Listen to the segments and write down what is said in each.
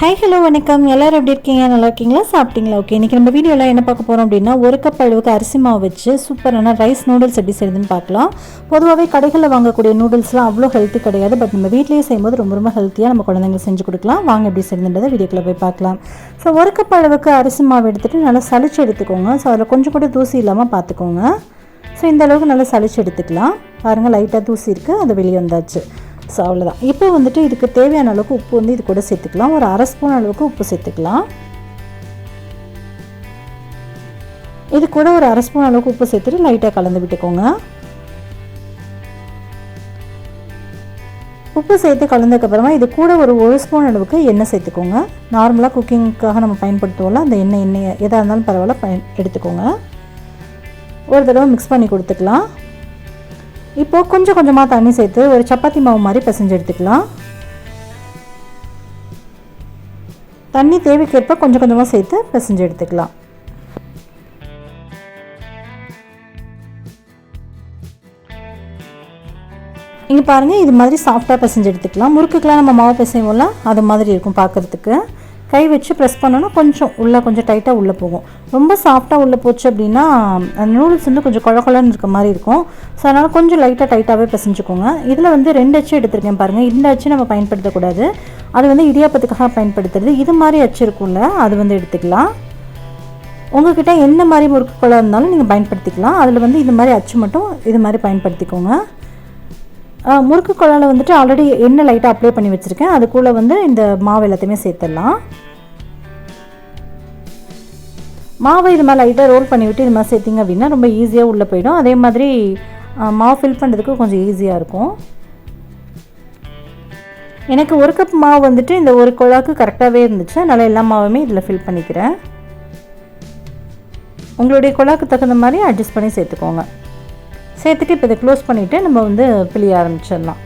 Hi hello வணக்கம். எல்லோரும் எப்படி இருக்கீங்க? நல்லா இருக்கீங்களா? சாப்பிட்டீங்களா? ஓகே, இன்றைக்கி நம்ம வீடியோவில் என்ன பார்க்க போகிறோம் அப்படின்னா, ஒரு கப் அளவுக்கு அரிசி மாவு வச்சு சூப்பரான ரைஸ் நூடுல்ஸ் எப்படி செய்யுதுன்னு பார்க்கலாம். பொதுவாகவே கடைகளில் வாங்கக்கூடிய நூடுல்ஸ்லாம் அவ்வளோ ஹெல்த்தி கிடையாது. பட் நம்ம வீட்டிலேயே செய்யும்போது ரொம்ப ரொம்ப ஹெல்த்தியாக நம்ம குழந்தைங்க செஞ்சு கொடுக்கலாம். வாங்க எப்படி செய்யுதுன்றதை வீடியோக்குள்ளே போய் பார்க்கலாம். ஸோ ஒரு கப் அளவுக்கு அரிசி மாவு எடுத்துகிட்டு நல்லா சளிச்சு எடுத்துக்கோங்க. ஸோ அதில் கொஞ்சம் கூட தூசி இல்லாமல் பார்த்துக்கோங்க. ஸோ இந்த அளவுக்கு நல்லா சளிச்சு எடுத்துக்கலாம். பாருங்கள், லைட்டாக தூசி இருக்குது, அது வெளியே வந்தாச்சு. ஸோ அவ்வளோதான். இப்போ வந்துட்டு இதுக்கு தேவையான அளவுக்கு உப்பு வந்து இது கூட சேர்த்துக்கலாம். ஒரு அரை ஸ்பூன் அளவுக்கு உப்பு சேர்த்துக்கலாம். இது கூட ஒரு அரை ஸ்பூன் அளவுக்கு உப்பு சேர்த்துட்டு லைட்டாக கலந்து விட்டுக்கோங்க. உப்பு சேர்த்து கலந்ததுக்கப்புறமா இது கூட ஒரு ஸ்பூன் அளவுக்கு எண்ணெய் சேர்த்துக்கோங்க. நார்மலாக குக்கிங்க்காக நம்ம பயன்படுத்துவோம்ல, அந்த எண்ணெய் எதாக இருந்தாலும் பரவாயில்ல எடுத்துக்கோங்க. ஒரு தடவை மிக்ஸ் பண்ணி கொடுத்துக்கலாம். இப்போது கொஞ்சம் கொஞ்சமாக தண்ணி சேர்த்து ஒரு சப்பாத்தி மாவு மாதிரி பிசைஞ்சு எடுத்துக்கலாம். தண்ணி தேவைக்கேற்ப கொஞ்சம் கொஞ்சமாக சேர்த்து பிசைஞ்சு எடுத்துக்கலாம். இங்கே பாருங்கள், இது மாதிரி சாஃப்டாக பிசைஞ்சு எடுத்துக்கலாம். முறுக்குக்கெலாம் நம்ம மாவு பிசைவோம்ல, அது மாதிரி இருக்கும் பார்க்குறதுக்கு. கை வச்சு ப்ரெஸ் பண்ணோன்னா கொஞ்சம் உள்ளே கொஞ்சம் டைட்டாக உள்ளே போகும். ரொம்ப சாஃப்டாக உள்ளே போச்சு அப்படின்னா அந்த நூடுல்ஸ் வந்து கொஞ்சம் குழகுழன்னு இருக்க மாதிரி இருக்கும். ஸோ அதனால் கொஞ்சம் லைட்டாக டைட்டாகவே பிசைஞ்சுக்கோங்க. இதில் வந்து 2 அச்சு எடுத்துருக்கேன் பாருங்கள். இந்த அச்சு நம்ம பயன்படுத்தக்கூடாது, அது வந்து இடியாப்பத்துக்காக பயன்படுத்துறது. இது மாதிரி அச்சு இருக்கும்ல, அது வந்து எடுத்துக்கலாம். உங்கள்கிட்ட என்ன மாதிரி முறுக்கு குழா இருந்தாலும் நீங்கள் பயன்படுத்திக்கலாம். அதில் வந்து இது மாதிரி அச்சு மட்டும் இது மாதிரி பயன்படுத்திக்கோங்க. முறுக்கு குழாயில் வந்துட்டு ஆல்ரெடி எண்ணெய் லைட்டாக அப்ளை பண்ணி வச்சுருக்கேன். அதுக்குள்ளே வந்து இந்த மாவு எல்லாத்தையுமே சேர்த்துடலாம். மாவை இது மாதிரி லைட்டாக ரோல் பண்ணிவிட்டு இது மாதிரி சேர்த்திங்க அப்படின்னா ரொம்ப ஈஸியாக உள்ளே போயிடும். அதே மாதிரி மாவு ஃபில் பண்ணுறதுக்கு கொஞ்சம் ஈஸியாக இருக்கும். எனக்கு ஒரு கப் மாவு வந்துட்டு இந்த ஒரு குழாக்கு கரெக்டாகவே இருந்துச்சு. அதனால் எல்லா மாவுமே இதில் ஃபில் பண்ணிக்கிறேன். உங்களுடைய குழாக்கு தகுந்த மாதிரி அட்ஜஸ்ட் பண்ணி சேர்த்துக்கோங்க. சேர்த்துட்டு இப்போ இதை க்ளோஸ் பண்ணிவிட்டு நம்ம வந்து பிழிய ஆரம்பிச்சிடலாம்.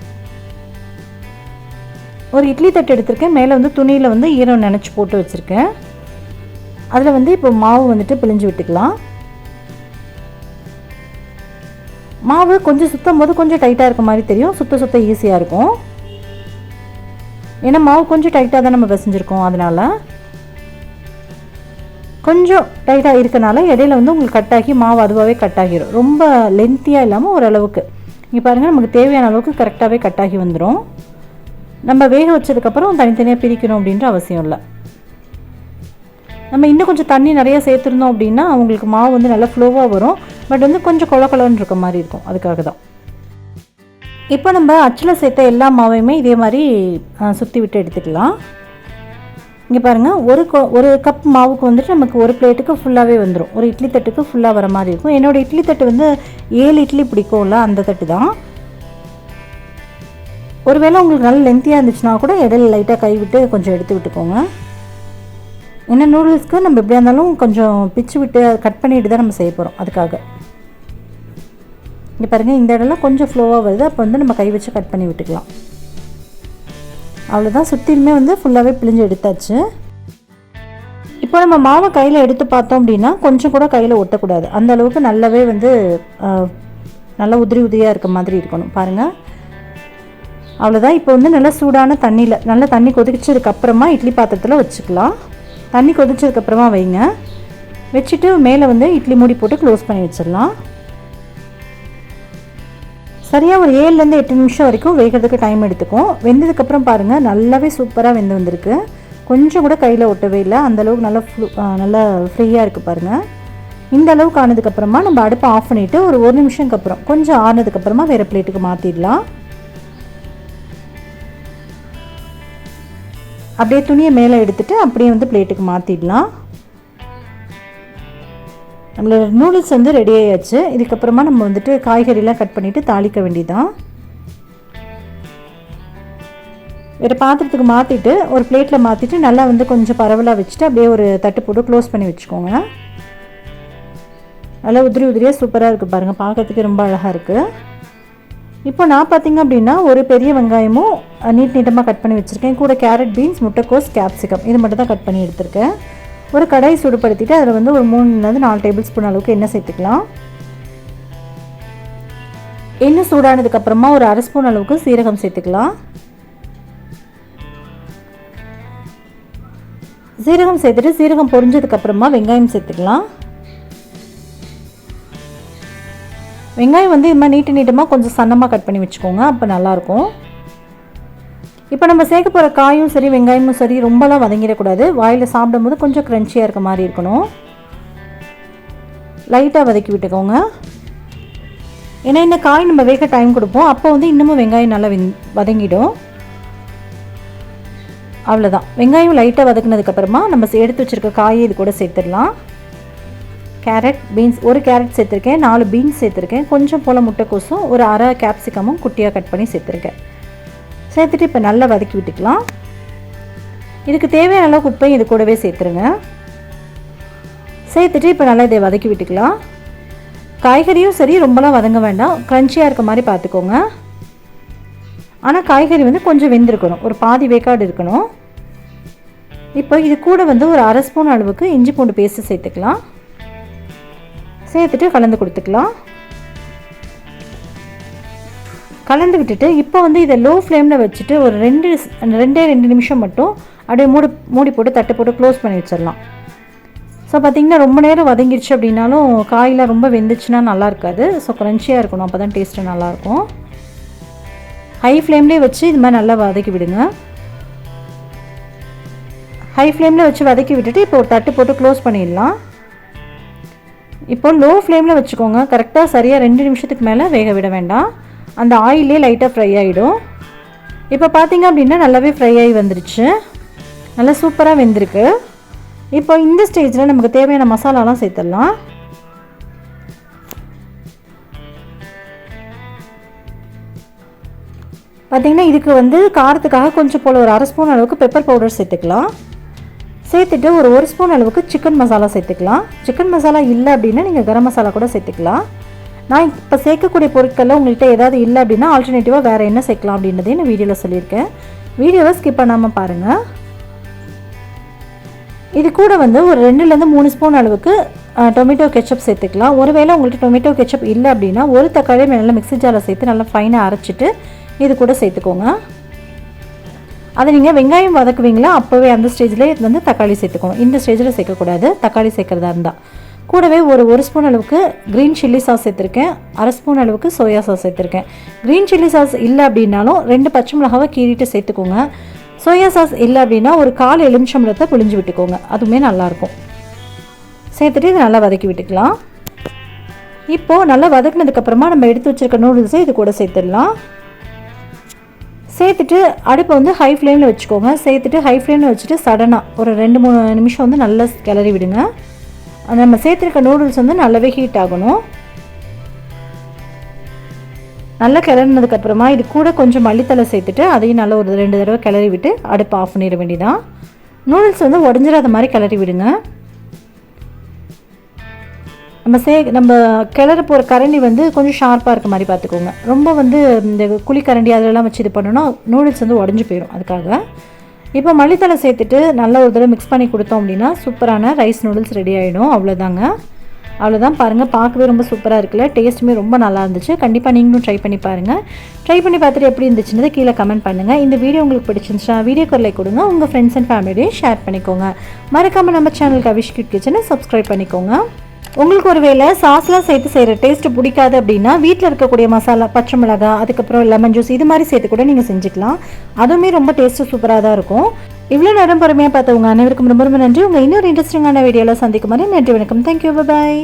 ஒரு இட்லி தட்டு எடுத்திருக்கேன். மேலே வந்து துணியில் வந்து ஈரம் நினச்சி போட்டு வச்சுருக்கேன். அதில் வந்து இப்போ மாவு வந்துட்டு பிழிஞ்சு விட்டுக்கலாம். மாவு கொஞ்சம் சுற்றும் போது கொஞ்சம் டைட்டாக இருக்க மாதிரி தெரியும். சுத்த ஈஸியாக இருக்கும். ஏன்னா மாவு கொஞ்சம் டைட்டாக தான் நம்ம பிசைஞ்சிருக்கோம். அதனால் கொஞ்சம் டைட்டாக இருக்கனால இடையில வந்து உங்களுக்கு கட்டாகி மாவு அதுவாகவே கட்டாகிடும். ரொம்ப லென்த்தியாக இல்லாமல் ஓரளவுக்கு. இங்கே பாருங்கள், நமக்கு தேவையான அளவுக்கு கரெக்டாகவே கட்டாகி வந்துடும். நம்ம வேக வச்சதுக்கப்புறம் தனித்தனியாக பிரிக்கணும் அப்படின்ற அவசியம் இல்லை. நம்ம இன்னும் கொஞ்சம் தண்ணி நிறையா சேர்த்துருந்தோம் அப்படின்னா அவங்களுக்கு மாவு வந்து நல்லா ஃப்ளோவாக வரும். பட் வந்து கொஞ்சம் குழன்னு இருக்க மாதிரி இருக்கும். அதுக்காக தான். இப்போ நம்ம அச்சில் சேர்த்த எல்லா மாவையுமே இதே மாதிரி சுற்றி விட்டு எடுத்துக்கலாம். இங்கே பாருங்கள், ஒரு கப் மாவுக்கு வந்துட்டு நமக்கு ஒரு பிளேட்டுக்கு ஃபுல்லாகவே வந்துடும். ஒரு இட்லி தட்டுக்கு ஃபுல்லாக வர மாதிரி இருக்கும். என்னோடய இட்லி தட்டு வந்து 7 இட்லி பிடிக்கும்ல, அந்த தட்டு தான். ஒருவேளை உங்களுக்கு நல்ல லென்த்தியாக இருந்துச்சுன்னா கூட இடையில லைட்டாக கை விட்டு கொஞ்சம் எடுத்து விட்டுக்கோங்க. ஏன்னா நூடுல்ஸ்க்கு நம்ம எப்படியா இருந்தாலும் கொஞ்சம் பிச்சு விட்டு கட் பண்ணிட்டு தான் நம்ம செய்ய போகிறோம். அதுக்காக இங்கே பாருங்கள், இந்த இடம்லாம் கொஞ்சம் ஃப்ளோவாக வருது. அப்போ வந்து நம்ம கை வச்சு கட் பண்ணி விட்டுக்கலாம். அவ்வளோதான். சுற்றிலுமே வந்து ஃபுல்லாகவே பிழிஞ்சு எடுத்தாச்சு. இப்போ நம்ம மாவை கையில் எடுத்து பார்த்தோம் அப்படின்னா கொஞ்சம் கூட கையில் ஒட்டக்கூடாது. அந்த அளவுக்கு நல்லாவே வந்து நல்லா உதிரியாக இருக்க மாதிரி இருக்கணும். பாருங்கள், அவ்வளோதான். இப்போ வந்து நல்லா சூடான தண்ணியில் நல்லா தண்ணி கொதிச்சதுக்கப்புறமா இட்லி பாத்திரத்தில் வச்சுக்கலாம். தண்ணி கொதிச்சதுக்கப்புறமா வைங்க. வச்சுட்டு மேலே வந்து இட்லி மூடி போட்டு க்ளோஸ் பண்ணி வச்சிடலாம். சரியாக ஒரு 7லேருந்து 8 நிமிஷம் வரைக்கும் வேகிறதுக்கு டைம் எடுத்துக்கும். வெந்ததுக்கப்புறம் பாருங்கள், நல்லாவே சூப்பராக வெந்து வந்திருக்கு. கொஞ்சம் கூட கையில் ஒட்டவே இல்லை. அந்தளவுக்கு நல்லா ஃப்ரீயாக இருக்குது பாருங்கள். இந்த அளவுக்கு ஆனதுக்கப்புறமா நம்ம அடுப்பை ஆஃப் பண்ணிவிட்டு ஒரு 1 நிமிஷம்க்கு அப்புறம் கொஞ்சம் ஆனதுக்கப்புறமா வேறு பிளேட்டுக்கு மாற்றிடலாம். அப்படியே துணியை மேலே எடுத்துகிட்டு அப்படியே வந்து பிளேட்டுக்கு மாற்றிடலாம். நம்மளோட நூடுல்ஸ் வந்து ரெடி ஆயாச்சு. இதுக்கப்புறமா நம்ம வந்துட்டு காய்கறிலாம் கட் பண்ணிவிட்டு தாளிக்க வேண்டியதான். வேறு பாத்திரத்துக்கு மாற்றிட்டு ஒரு பிளேட்டில் மாற்றிட்டு நல்லா வந்து கொஞ்சம் பரவலாக வச்சுட்டு அப்படியே ஒரு தட்டு போட்டு க்ளோஸ் பண்ணி வச்சுக்கோங்க. நல்லா உதிரியாக சூப்பராக இருக்குது பாருங்கள். பார்க்கறதுக்கு ரொம்ப அழகாக இருக்குது. இப்போ நான் பார்த்திங்க அப்படின்னா ஒரு பெரிய வெங்காயமும் நீட்டமாக கட் பண்ணி வச்சுருக்கேன். கூட கேரட், பீன்ஸ், முட்டைக்கோஸ், கேப்சிகம் இது மட்டும் தான் கட் பண்ணி எடுத்திருக்கேன். ஒரு கடாய் சூடுபடுத்திட்டு அதில் வந்து ஒரு 3-4 டேபிள் ஸ்பூன் அளவுக்கு எண்ணெய் சேர்த்துக்கலாம். எண்ணெய் சூடானதுக்கப்புறமா ஒரு அரை ஸ்பூன் அளவுக்கு சீரகம் சேர்த்துக்கலாம். சீரகம் சேர்த்துட்டு சீரகம் பொரிஞ்சதுக்கப்புறமா வெங்காயம் சேர்த்துக்கலாம். வெங்காயம் வந்து இது மாதிரி நீட்டமாக கொஞ்சம் சன்னமாக கட் பண்ணி வச்சுக்கோங்க, அப்போ நல்லாயிருக்கும். இப்போ நம்ம சேர்க்க போகிற காயும் சரி வெங்காயமும் சரி ரொம்பலாம் வதங்கிடக்கூடாது. வாயில் சாப்பிடும்போது கொஞ்சம் க்ரன்ச்சியாக இருக்க மாதிரி இருக்கணும். லைட்டாக வதக்கி விட்டுக்கோங்க. ஏன்னா இந்த காய் நம்ம வேக டைம் கொடுப்போம், அப்போ வந்து இன்னமும் வெங்காயம் நல்லா வதங்கிடும். அவ்வளோதான். வெங்காயம் லைட்டாக வதக்குனதுக்கப்புறமா நம்ம எடுத்து வச்சுருக்க காயை இது கூட சேர்த்துடலாம். கேரட், பீன்ஸ், ஒரு கேரட் சேர்த்துருக்கேன், 4 பீன்ஸ் சேர்த்துருக்கேன், கொஞ்சம் போல் முட்டைக்கோசும், ஒரு அரை கேப்சிகமும் குட்டியாக கட் பண்ணி சேர்த்துருக்கேன். சேர்த்துட்டு இப்போ நல்லா வதக்கி விட்டுக்கலாம். இதுக்கு தேவையான அளவு உப்பையும் இது கூடவே சேர்த்துருங்க. சேர்த்துட்டு இப்போ நல்லா இதை வதக்கி விட்டுக்கலாம். காய்கறியும் சரி ரொம்பலாம் வதங்க வேண்டாம், க்ரன்ச்சியாக இருக்க மாதிரி பார்த்துக்கோங்க. ஆனால் காய்கறி வந்து கொஞ்சம் வெந்திருக்கணும், ஒரு பாதி வேக்காடு இருக்கணும். இப்போ இது கூட வந்து ஒரு அரை ஸ்பூன் அளவுக்கு இஞ்சி பூண்டு பேஸ்ட்டு சேர்த்துக்கலாம். சேர்த்துட்டு கலந்து கொடுத்துக்கலாம். கலந்து விட்டுட்டு இப்போ வந்து இதை லோ ஃப்ளேமில் வச்சுட்டு ஒரு 2 நிமிஷம் மட்டும் அப்படியே மூடி போட்டு தட்டு போட்டு க்ளோஸ் பண்ணி வச்சிடலாம். ஸோ பார்த்திங்கன்னா ரொம்ப நேரம் வதங்கிடுச்சு அப்படின்னாலும் காயெலாம் ரொம்ப வெந்துச்சுன்னா நல்லா இருக்காது. ஸோ க்ரன்ச்சியாக இருக்கணும், அப்போ தான் டேஸ்ட்டு நல்லாயிருக்கும். ஹை ஃப்ளேம்லேயே வச்சு இது மாதிரி நல்லா வதக்கி விடுங்க. ஹை ஃப்ளேமில் வச்சு வதக்கி விட்டுட்டு இப்போ ஒரு தட்டு போட்டு க்ளோஸ் பண்ணிடலாம். இப்போ லோ ஃப்ளேமில் வச்சுக்கோங்க. கரெக்டாக சரியாக 2 நிமிஷத்துக்கு மேலே வேக விட வேண்டாம், அந்த ஆயிலே லைட்டாக ஃப்ரை ஆகிடும். இப்போ பார்த்திங்க அப்படின்னா நல்லாவே ஃப்ரை ஆகி வந்துருச்சு, நல்லா சூப்பராக வெந்திருக்கு. இப்போ இந்த ஸ்டேஜில் நமக்கு தேவையான மசாலாலாம் சேர்த்துடலாம். பார்த்திங்கன்னா இதுக்கு வந்து காரத்துக்காக கொஞ்சம் போல் ஒரு அரை ஸ்பூன் அளவுக்கு பெப்பர் பவுடர் சேர்த்துக்கலாம். சேர்த்துட்டு ஒரு ஸ்பூன் அளவுக்கு சிக்கன் மசாலா சேர்த்துக்கலாம். சிக்கன் மசாலா இல்லை அப்படின்னா நீங்கள் கரம் மசாலா கூட சேர்த்துக்கலாம். நான் இப்போ சேர்க்கக்கூடிய பொருட்களில் உங்கள்கிட்ட ஏதாவது இல்லை அப்படின்னா ஆல்டர்னேட்டிவாக வேறு என்ன சேர்க்கலாம் அப்படின்றதையும் நான் வீடியோவில் சொல்லியிருக்கேன். வீடியோவை ஸ்கிப் பண்ணாமல் பாருங்கள். இது கூட வந்து ஒரு 2லேருந்து 3 ஸ்பூன் அளவுக்கு டொமேட்டோ கெச்சப் சேர்த்துக்கலாம். ஒருவேளை உங்கள்கிட்ட டொமேட்டோ கெச்சப் இல்லை அப்படின்னா ஒரு தக்காளியை நல்லா மிக்ஸி ஜாரில் சேர்த்து நல்லா ஃபைனாக அரைச்சிட்டு இது கூட சேர்த்துக்கோங்க. அதை நீங்கள் வெங்காயம் வதக்குவீங்களா அப்போவே அந்த ஸ்டேஜ்லேயே வந்து தக்காளி சேர்த்துக்கணும். இந்த ஸ்டேஜில் சேர்க்கக்கூடாது, தக்காளி சேர்க்குறதா இருந்தால். கூடவே ஒரு ஸ்பூன் அளவுக்கு க்ரீன் சில்லி சாஸ் சேர்த்துருக்கேன், அரை ஸ்பூன் அளவுக்கு சோயா சாஸ் சேர்த்துருக்கேன். க்ரீன் சில்லி சாஸ் இல்லை அப்படின்னாலும் 2 பச்சை மிளகாவை கீறிட்டு சேர்த்துக்கோங்க. சோயா சாஸ் இல்லை அப்படின்னா ஒரு 1/4 எலுமிச்சம்பழத்தை புழிஞ்சு விட்டுக்கோங்க, அதுவுமே நல்லாயிருக்கும். சேர்த்துட்டு இதை நல்லா வதக்கி விட்டுக்கலாம். இப்போது நல்லா வதக்கினதுக்கப்புறமா நம்ம எடுத்து வச்சுருக்க நூடுல்ஸை இது கூட சேர்த்துடலாம். சேர்த்துட்டு அடுப்பை வந்து ஹை ஃப்ளேமில் வச்சுக்கோங்க. சேர்த்துட்டு ஹை ஃப்ளேமில் வச்சுட்டு சடனாக ஒரு 2-3 நிமிஷம் வந்து நல்லா கிளறி விடுங்க. நம்ம சேர்த்துருக்க நூடுல்ஸ் வந்து நல்லாவே ஹீட் ஆகணும். நல்லா கிளறினதுக்கப்புறமா இது கூட கொஞ்சம் மல்லித்தலை சேர்த்துட்டு அதையும் நல்லா ஒரு 2 தடவை கிளறி விட்டு அடுப்பை ஆஃப் பண்ணிட வேண்டியதான். நூடுல்ஸ் வந்து உடஞ்சிடாத மாதிரி கிளறி விடுங்க. நம்ம கிளற போகிற கரண்டி வந்து கொஞ்சம் ஷார்ப்பாக இருக்க மாதிரி பார்த்துக்கோங்க. ரொம்ப வந்து இந்த குழிக்கரண்டி அதிலெல்லாம் வச்சு இது பண்ணோன்னா நூடுல்ஸ் வந்து உடஞ்சி போயிடும். அதுக்காக இப்போ மல்லித்தலை சேர்த்துட்டு நல்லா ஒரு தடவை மிக்ஸ் பண்ணி கொடுத்தோம் அப்படின்னா சூப்பரான ரைஸ் நூடுல்ஸ் ரெடி ஆகிடும். அவ்வளோதான். பாருங்கள், பார்க்கவே ரொம்ப சூப்பராக இருக்குல்ல, டேஸ்ட்டுமே ரொம்ப நல்லா இருந்துச்சு. கண்டிப்பாக நீங்களும் ட்ரை பண்ணி பாருங்கள். ட்ரை பண்ணி பார்த்துட்டு எப்படி இருந்துச்சுன்னு கீழே கமெண்ட் பண்ணுங்கள். இந்த வீடியோ உங்களுக்கு பிடிச்சிருந்துச்சா வீடியோக்கு ஒரு லைக் கொடுங்க, உங்கள் ஃப்ரெண்ட்ஸ் அண்ட் ஃபேமிலியோடய ஷேர் பண்ணிக்கோங்க. மறக்காமல் நம்ம சேனலுக்கு அவிஷ் கிட் கிச்சனை சப்ஸ்கிரைப் பண்ணிக்கோங்க. உங்களுக்கு ஒரு வேளை சாஸ்லாம் சேர்த்து செய்கிற டேஸ்ட்டு பிடிக்காது அப்படின்னா வீட்டில் இருக்கக்கூடிய மசாலா, பச்சை மிளகாய், அதுக்கப்புறம் லெமன் ஜூஸ் இது மாதிரி சேர்த்து கூட நீங்கள் செஞ்சுக்கலாம். அதுவுமே ரொம்ப டேஸ்ட்டு சூப்பராக தான் இருக்கும். இவ்வளோ நேரம் பொறுமையாக பார்த்தவங்க அனைவருக்கும் ரொம்ப ரொம்ப நன்றி. உங்கள் இன்னொரு இன்ட்ரெஸ்டிங்கான வீடியோவில் சந்திக்கும் மாதிரி நன்றி, வணக்கம், தேங்க்யூ, பாய்.